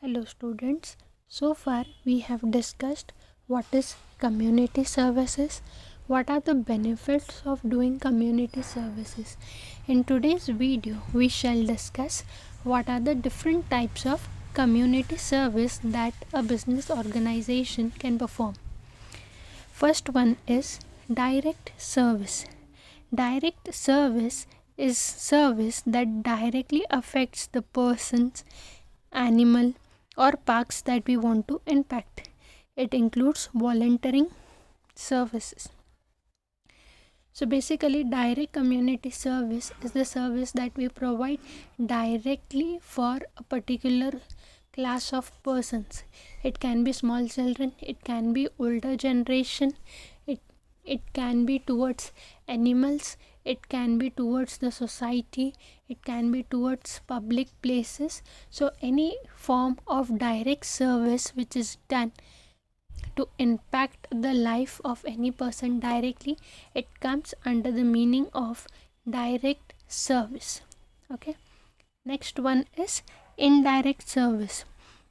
Hello students. So far we have discussed what is community services, what are the benefits of doing community services. In today's video we shall discuss what are the different types of community service that a business organization can perform. First one is direct service. Direct service is service that directly affects the persons, animal, or parks that we want to impact. It includes volunteering services. So basically, direct community service is the service that we provide directly for a particular class of persons. It can be small children, it can be older generation, it it can be towards animals, it can be towards the society, it can be towards public places. So any form of direct service which is done to impact the life of any person directly, it comes under the meaning of direct service. Okay, next one is indirect service.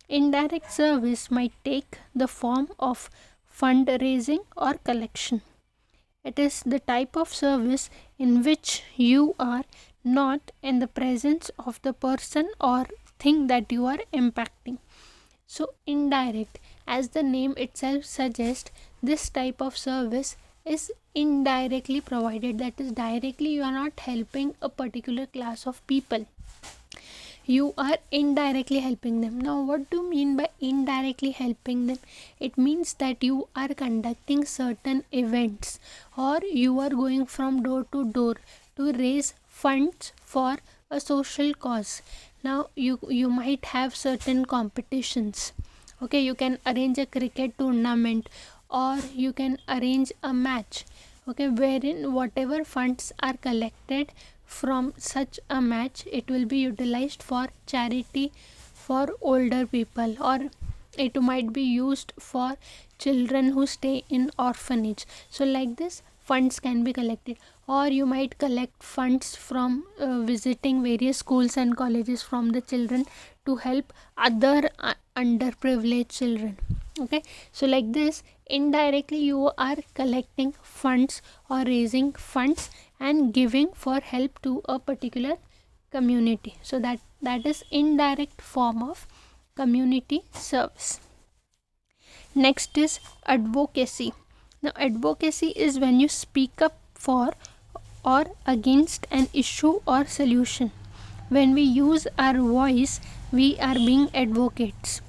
Indirect service might take the form of fundraising or collection. It is the type of service in which you are not in the presence of the person or thing that you are impacting. So indirect, as the name itself suggests, this type of service is indirectly provided. That is, directly you are not helping a particular class of people, you are indirectly helping them. Now what do you mean by indirectly helping them? It means that you are conducting certain events, or you are going from door to door to raise funds for a social cause. Now you might have certain competitions. Okay, you can arrange a cricket tournament, or you can arrange a match, okay, wherein whatever funds are collected from such a match, it will be utilized for charity for older people, or it might be used for children who stay in orphanage. So like this, funds can be collected. Or you might collect funds from visiting various schools and colleges from the children to help other underprivileged children. Okay, so like this, indirectly you are collecting funds or raising funds and giving for help to a particular community. So that is indirect form of community service. Next is advocacy. Now advocacy is when you speak up for or against an issue or solution. When we use our voice, we are being advocates.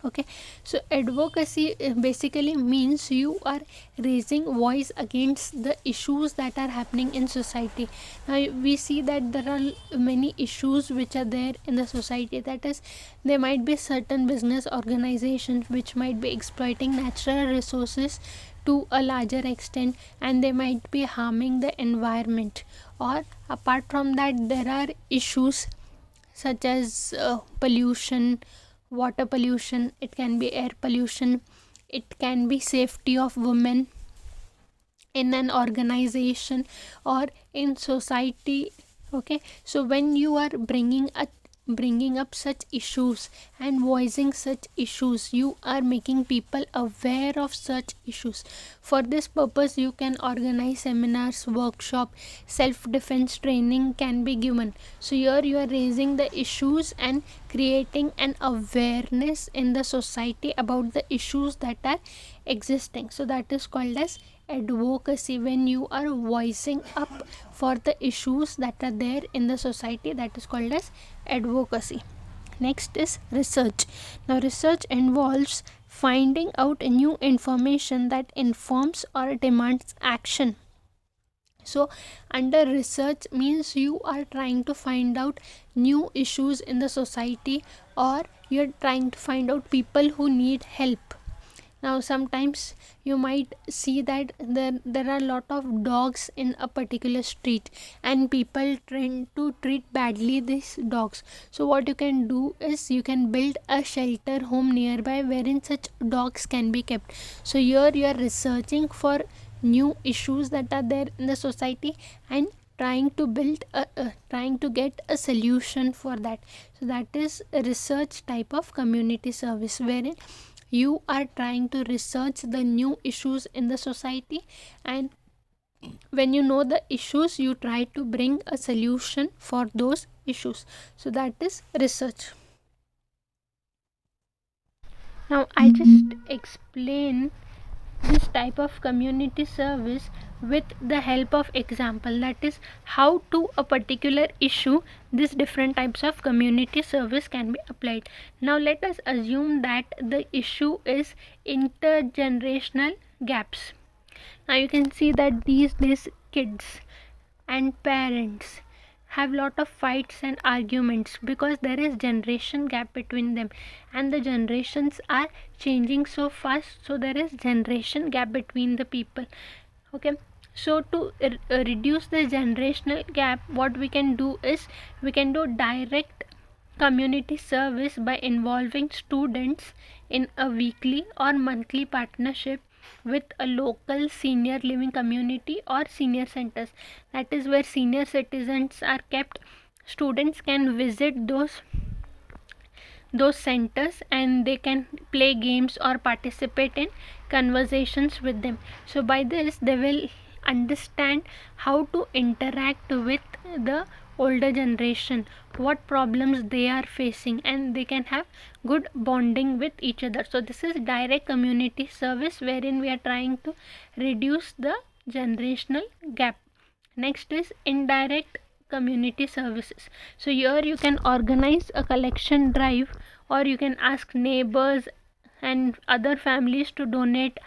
Okay, so advocacy basically means you are raising voice against the issues that are happening in society. Now we see that there are many issues which are there in the society. That is, there might be certain business organizations which might be exploiting natural resources to a larger extent, and they might be harming the environment. Or apart from that, there are issues such as pollution, water pollution, it can be air pollution, it can be safety of women in an organization or in society. Okay, so when you are bringing up such issues and voicing such issues, you are making people aware of such issues. For this purpose, you can organize seminars, workshop, self-defense training can be given. So here you are raising the issues and creating an awareness in the society about the issues that are existing. So that is called as advocacy. When you are voicing up for the issues that are there in the society, that is called as advocacy. Next is research. Now research involves finding out new information that informs or demands action. So under research means you are trying to find out new issues in the society, or you're trying to find out people who need help. Now sometimes you might see that there are a lot of dogs in a particular street, and people tend to treat badly these dogs. So what you can do is you can build a shelter home nearby wherein such dogs can be kept. So here you are researching for new issues that are there in the society and trying to build trying to get a solution for that. So that is a research type of community service, wherein you are trying to research the new issues in the society, and when you know the issues, you try to bring a solution for those issues. So that is research. Now I just explain this type of community service with the help of example, that is how to a particular issue these different types of community service can be applied. Now let us assume that the issue is intergenerational gaps. Now you can see that these days kids and parents have lot of fights and arguments because there is generation gap between them, and the generations are changing so fast, so there is generation gap between the people. Okay, so to reduce the generational gap, what we can do is we can do direct community service by involving students in a weekly or monthly partnership with a local senior living community or senior centers. That is where senior citizens are kept. Students can visit those centers and they can play games or participate in conversations with them. So by this they will understand how to interact with the older generation, what problems they are facing, and they can have good bonding with each other. So this is direct community service, wherein we are trying to reduce the generational gap. Next is indirect community services. So here you can organize a collection drive, or you can ask neighbors and other families to donate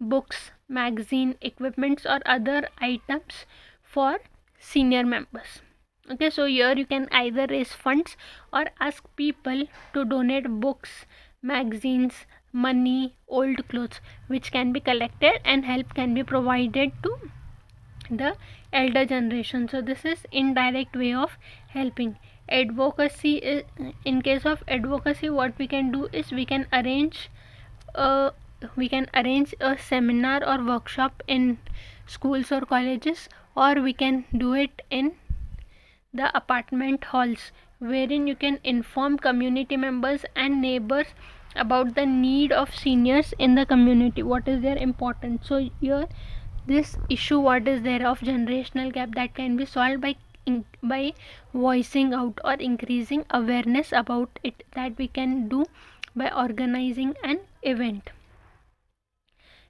books, magazine, equipments, or other items for senior members. Okay, so here you can either raise funds or ask people to donate books, magazines, money, old clothes, which can be collected and help can be provided to the elder generation. So this is indirect way of helping. Advocacy is, in case of advocacy, what we can do is we can arrange a seminar or workshop in schools or colleges, or we can do it in the apartment halls, wherein you can inform community members and neighbors about the need of seniors in the community, what is their importance. So here this issue what is there of generational gap, that can be solved by voicing out or increasing awareness about it, that we can do by organizing an event.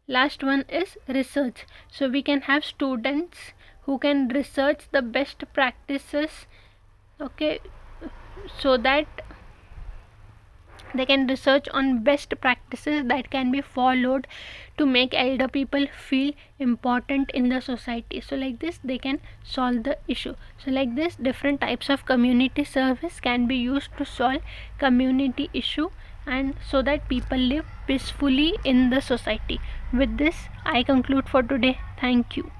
Last one is research. So we can have students who can research the best practices, okay, so that they can research on best practices that can be followed to make elder people feel important in the society. So like this they can solve the issue. So like this different types of community service can be used to solve community issue, and so that people live peacefully in the society. With this I conclude for today. Thank you.